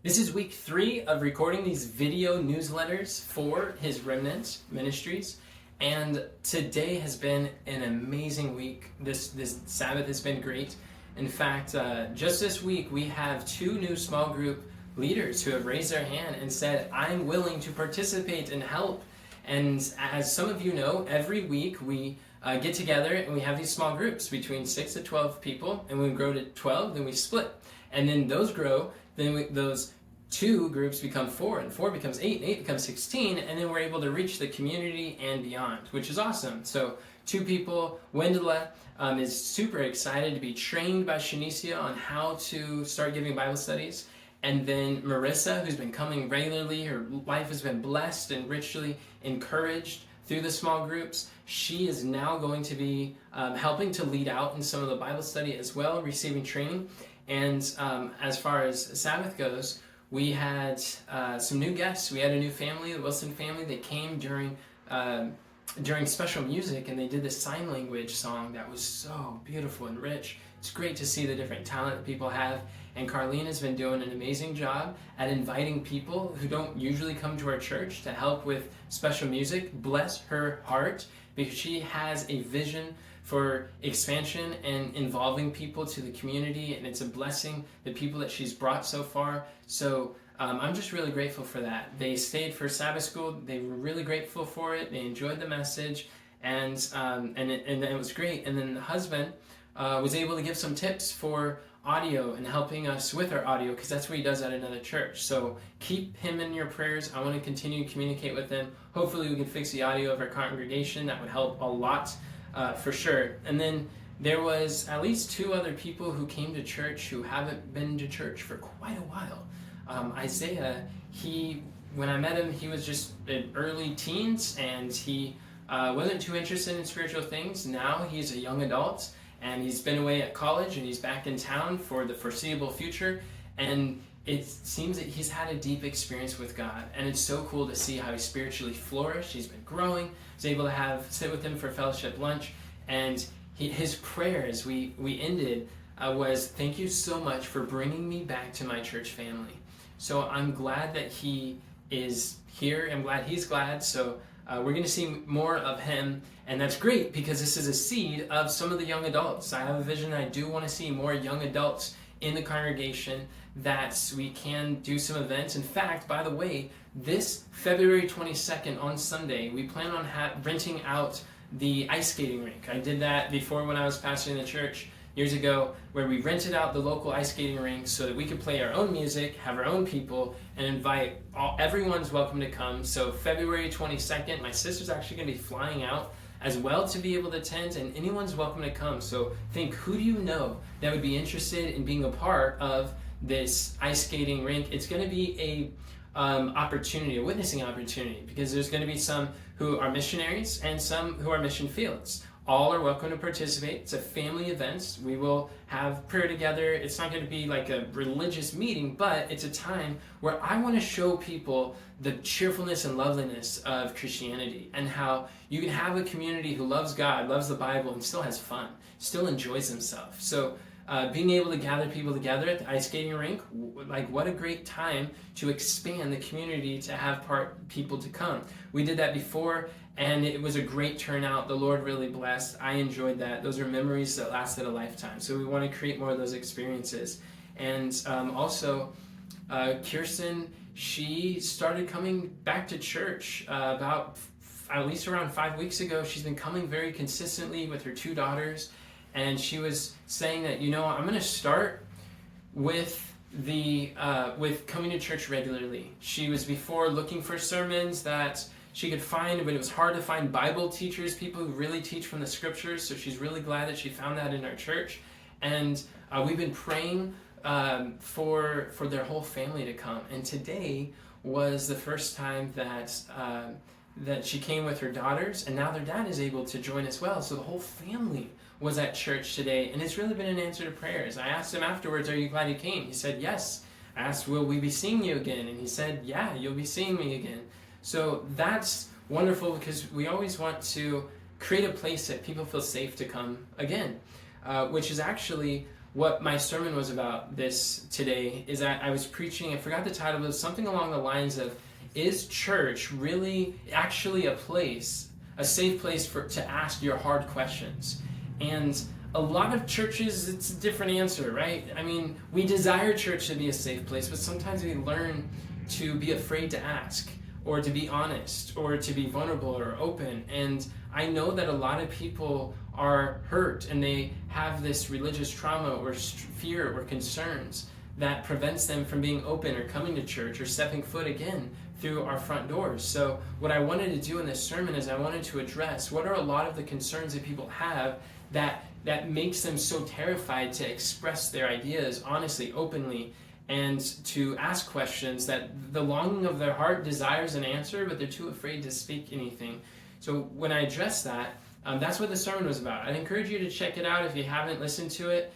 This is week 3 of recording these video newsletters for his Remnant Ministries, and today has been an amazing week. This Sabbath has been great. In fact, just this week we have 2 new small group leaders who have raised their hand and said, I'm willing to participate and help. And as some of you know, every week we get together and we have these small groups between 6 to 12 people, and when we grow to 12, then we split. And then those grow, then those 2 groups become 4, and 4 becomes 8, and 8 becomes 16, and then we're able to reach the community and beyond, which is awesome. So 2 people, Wendela is super excited to be trained by Shanicia on how to start giving Bible studies. And then Marissa, who's been coming regularly, her life has been blessed and richly encouraged through the small groups. She is now going to be helping to lead out in some of the Bible study as well, receiving training. And as far as Sabbath goes, we had some new guests. We had a new family, the Wilson family. They came during special music, and they did this sign language song that was so beautiful and rich. It's great to see the different talent that people have. And Carlene has been doing an amazing job at inviting people who don't usually come to our church to help with special music. Bless her heart, because she has a vision for expansion and involving people to the community, and it's a blessing, the people that she's brought so far. So I'm just really grateful for that. They stayed for Sabbath school. They were really grateful for it. They enjoyed the message, and it was great. And then the husband was able to give some tips for audio and helping us with our audio, because that's what he does at another church. So keep him in your prayers. I want to continue to communicate with him. Hopefully we can fix the audio of our congregation. That would help a lot. For sure. And then there was at least 2 other people who came to church who haven't been to church for quite a while. Isaiah, when I met him, he was just in early teens, and he wasn't too interested in spiritual things. Now he's a young adult, and he's been away at college, and he's back in town for the foreseeable future. And it seems that he's had a deep experience with God, and it's so cool to see how he spiritually flourished. He's been growing. I was able to sit with him for fellowship lunch, and his prayers we ended was, thank you so much for bringing me back to my church family. So I'm glad that he is here. I'm glad he's glad. So we're going to see more of him, and that's great, because this is a seed of some of the young adults. I have a vision. I do want to see more young adults in the congregation, that we can do some events. In fact, by the way, this February 22nd on Sunday, we plan on renting out the ice skating rink. I did that before when I was pastoring the church years ago, where we rented out the local ice skating rink so that we could play our own music, have our own people, and invite everyone's welcome to come. So February 22nd, my sister's actually going to be flying out as well to be able to attend, and anyone's welcome to come. So think, who do you know that would be interested in being a part of this ice skating rink? It's going to be a witnessing opportunity, because there's going to be some who are missionaries and some who are mission fields. All are welcome to participate. It's a family event. We will have prayer together. It's not going to be like a religious meeting, but it's a time where I want to show people the cheerfulness and loveliness of Christianity, and how you can have a community who loves God, loves the Bible, and still has fun, still enjoys themselves. So being able to gather people together at the ice skating rink, like, what a great time to expand the community, to have people to come. We did that before, and it was a great turnout. The Lord really blessed. I enjoyed that. Those are memories that lasted a lifetime. So we want to create more of those experiences. And also, Kirsten, she started coming back to church about at least around 5 weeks ago. She's been coming very consistently with her 2 daughters. And she was saying that, I'm going to start with with coming to church regularly. She was before looking for sermons that she could find, but it was hard to find Bible teachers, people who really teach from the scriptures. So she's really glad that she found that in our church. And we've been praying for their whole family to come. And today was the first time that she came with her daughters, and now their dad is able to join as well. So the whole family was at church today, and it's really been an answer to prayers. I asked him afterwards, are you glad you came? He said, yes. I asked, will we be seeing you again? And he said, yeah, you'll be seeing me again. So that's wonderful, because we always want to create a place that people feel safe to come again, which is actually what my sermon was about this today is that I was preaching, I forgot the title, but it was something along the lines of, is church really actually a safe place to ask your hard questions? And a lot of churches, it's a different answer, right? I mean, we desire church to be a safe place, but sometimes we learn to be afraid to ask, or to be honest, or to be vulnerable or open. And I know that a lot of people are hurt and they have this religious trauma or fear or concerns that prevents them from being open or coming to church or stepping foot again through our front doors. So what I wanted to do in this sermon is I wanted to address what are a lot of the concerns that people have that makes them so terrified to express their ideas honestly, openly, and to ask questions that the longing of their heart desires an answer, but they're too afraid to speak anything. So when I address that, that's what the sermon was about. I'd encourage you to check it out if you haven't listened to it.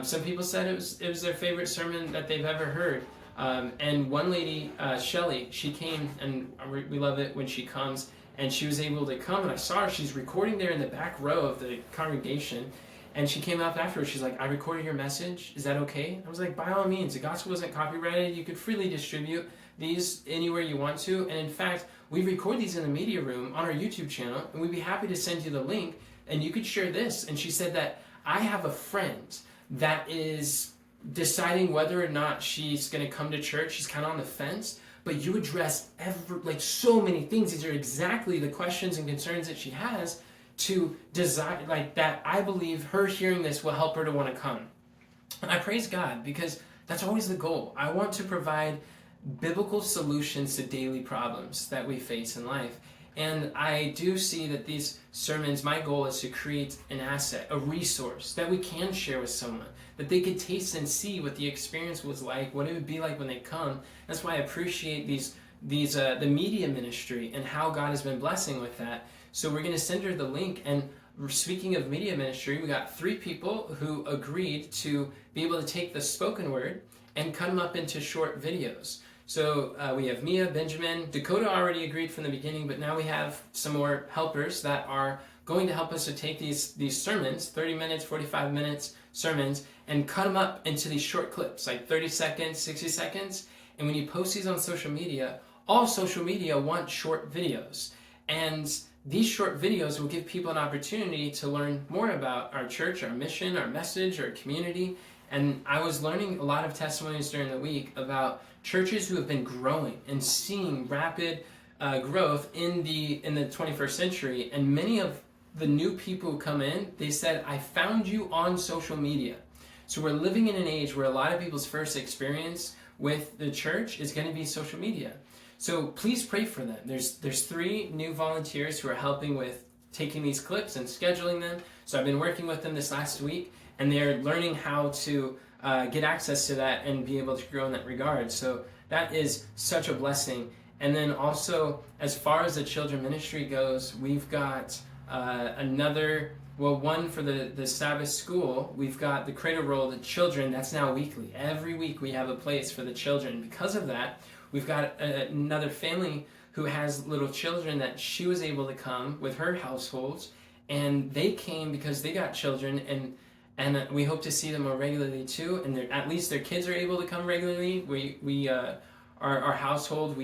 Some people said it was their favorite sermon that they've ever heard. And one lady, Shelly, she came, and we love it when she comes, and she was able to come, and I saw her. She's recording there in the back row of the congregation, and she came up afterwards. She's like, I recorded your message. Is that okay? I was like, by all means. The gospel isn't copyrighted. You could freely distribute these anywhere you want to. And in fact, we record these in the media room on our YouTube channel, and we'd be happy to send you the link, and you could share this. And she said that I have a friend that is deciding whether or not she's going to come to church. She's kind of on the fence, but you address so many things. These are exactly the questions and concerns that she has to desire, that I believe her hearing this will help her to want to come. And I praise God, because that's always the goal. I want to provide biblical solutions to daily problems that we face in life. And I do see that these sermons, my goal is to create an asset, a resource that we can share with someone, that they could taste and see what the experience was like, what it would be like when they come. That's why I appreciate the media ministry and how God has been blessing with that. So we're going to send her the link. And speaking of media ministry, we got 3 people who agreed to be able to take the spoken word and cut them up into short videos. So we have Mia, Benjamin, Dakota already agreed from the beginning, but now we have some more helpers that are going to help us to take these sermons, 30 minutes, 45 minutes sermons, and cut them up into these short clips, like 30 seconds, 60 seconds. And when you post these on social media, all social media want short videos. And these short videos will give people an opportunity to learn more about our church, our mission, our message, our community. And I was learning a lot of testimonies during the week about churches who have been growing and seeing rapid growth in the 21st century. And many of the new people who come in, they said, I found you on social media. So we're living in an age where a lot of people's first experience with the church is going to be social media. So please pray for them. There's 3 new volunteers who are helping with taking these clips and scheduling them. So I've been working with them this last week, and they're learning how to get access to that and be able to grow in that regard. So that is such a blessing. And then also, as far as the children ministry goes, we've got one for the Sabbath school. We've got the Cradle Roll, the children, that's now weekly. Every week we have a place for the children. Because of that, we've got another family who has little children that she was able to come with her households, and they came because they got children, and we hope to see them more regularly too, and at least their kids are able to come regularly. Our household,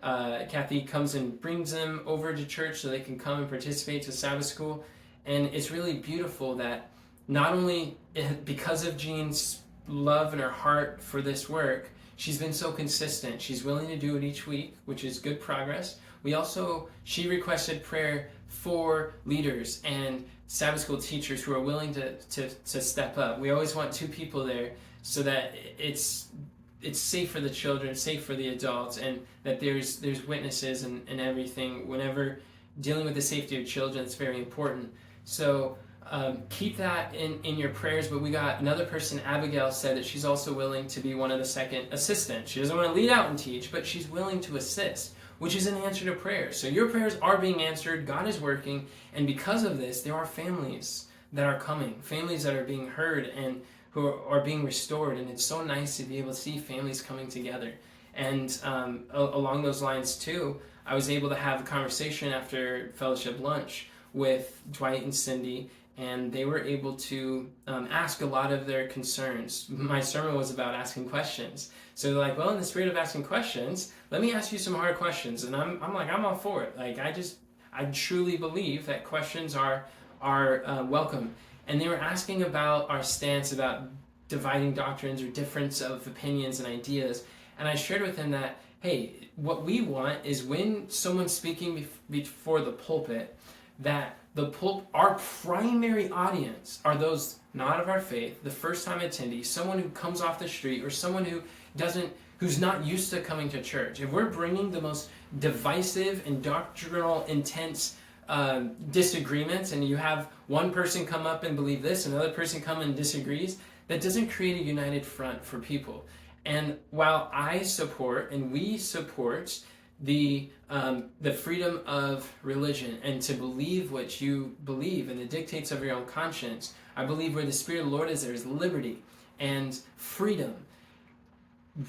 Kathy comes and brings them over to church so they can come and participate to Sabbath school. And it's really beautiful that not only because of Jean's love and her heart for this work, she's been so consistent. She's willing to do it each week, which is good progress. She requested prayer for leaders and Sabbath school teachers who are willing to step up. We always want 2 people there so that it's safe for the children, safe for the adults, and that there's witnesses and everything. Whenever dealing with the safety of children, it's very important. So keep that in your prayers. But we got another person, Abigail, said that she's also willing to be one of the second assistants. She doesn't want to lead out and teach, but she's willing to assist, which is an answer to prayer. So your prayers are being answered. God is working. And because of this, there are families that are coming, families that are being heard and who are being restored. And it's so nice to be able to see families coming together. And along those lines, too, I was able to have a conversation after fellowship lunch with Dwight and Cindy. and they were able to ask a lot of their concerns. My sermon was about asking questions. So they're like, well, in the spirit of asking questions, let me ask you some hard questions. And I'm like, I'm all for it. Like, I truly believe that questions are welcome. And they were asking about our stance about dividing doctrines or difference of opinions and ideas. And I shared with them that, hey, what we want is when someone's speaking before the pulpit, that our primary audience are those not of our faith, the first-time attendees, someone who comes off the street, or someone who's not used to coming to church. If we're bringing the most divisive and doctrinal, intense disagreements, and you have one person come up and believe this, another person come and disagrees, that doesn't create a united front for people. And while I support and we support the freedom of religion and to believe what you believe and the dictates of your own conscience, I believe where the Spirit of the Lord is, there is liberty and freedom.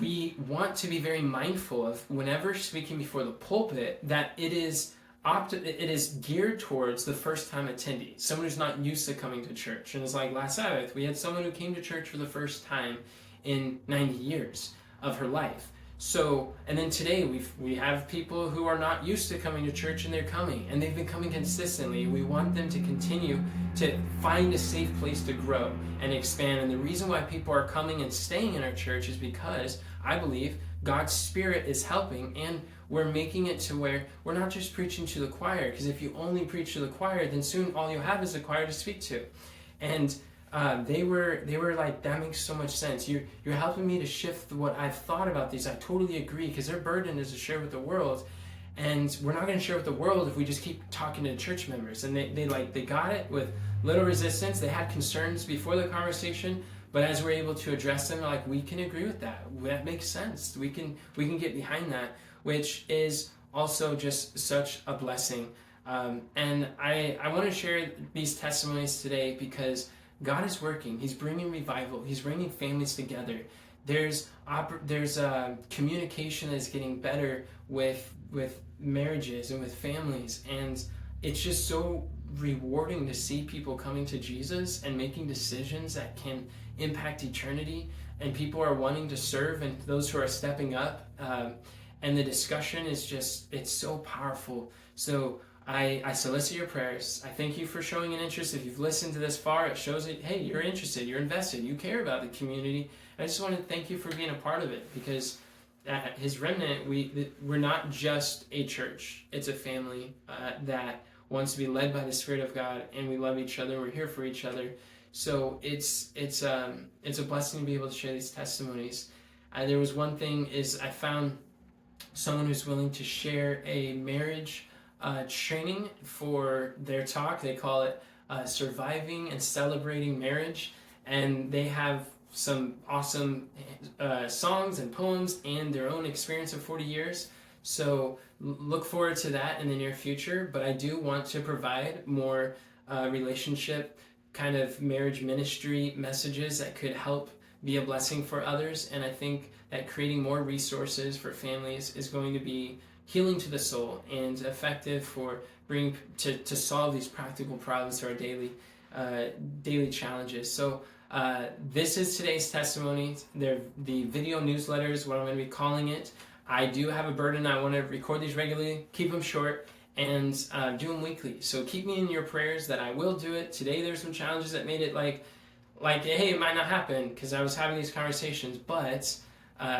We want to be very mindful of, whenever speaking before the pulpit, that it is geared towards the first-time attendee, someone who's not used to coming to church. And it's like last Sabbath, we had someone who came to church for the first time in 90 years of her life. So, and then today we have people who are not used to coming to church, and they're coming, and they've been coming consistently. We want them to continue to find a safe place to grow and expand. And the reason why people are coming and staying in our church is because I believe God's Spirit is helping, and we're making it to where we're not just preaching to the choir, because if you only preach to the choir, then soon all you have is the choir to speak to. And they were like, that makes so much sense. You're helping me to shift what I've thought about these. I totally agree, because their burden is to share with the world, and we're not going to share with the world if we just keep talking to church members. And they got it with little resistance. They had concerns before the conversation, but as we're able to address them, like, we can agree with that. That makes sense. We can get behind that, which is also just such a blessing. And I want to share these testimonies today because God is working. He's bringing revival. He's bringing families together. There's communication that is getting better with marriages and with families, and it's just so rewarding to see people coming to Jesus and making decisions that can impact eternity. And people are wanting to serve, and those who are stepping up. And the discussion is just, it's so powerful. So I solicit your prayers. I thank you for showing an interest. If you've listened to this far, it shows that, hey, you're interested, you're invested, you care about the community. I just want to thank you for being a part of it, because at His Remnant, we're not just a church. It's a family that wants to be led by the Spirit of God, and we love each other. We're here for each other. So it's a blessing to be able to share these testimonies. There was one thing is I found someone who's willing to share a marriage training for their talk. They call it Surviving and Celebrating Marriage, and they have some awesome songs and poems and their own experience of 40 years. So look forward to that in the near future. But I do want to provide more relationship kind of marriage ministry messages that could help be a blessing for others. And I think that creating more resources for families is going to be healing to the soul and effective for bringing to solve these practical problems to our daily challenges. So this is today's testimony. They're the video newsletters, what I'm going to be calling it. I do have a burden. I want to record these regularly, keep them short, and do them weekly. So keep me in your prayers that I will do it. Today there's some challenges that made it like hey, it might not happen because I was having these conversations, but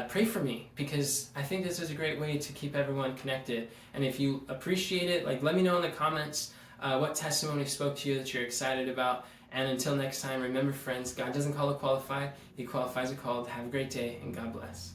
pray for me, because I think this is a great way to keep everyone connected. And if you appreciate it, let me know in the comments what testimony spoke to you that you're excited about. And until next time, remember, friends, God doesn't call the qualified, He qualifies the called. Have a great day, and God bless.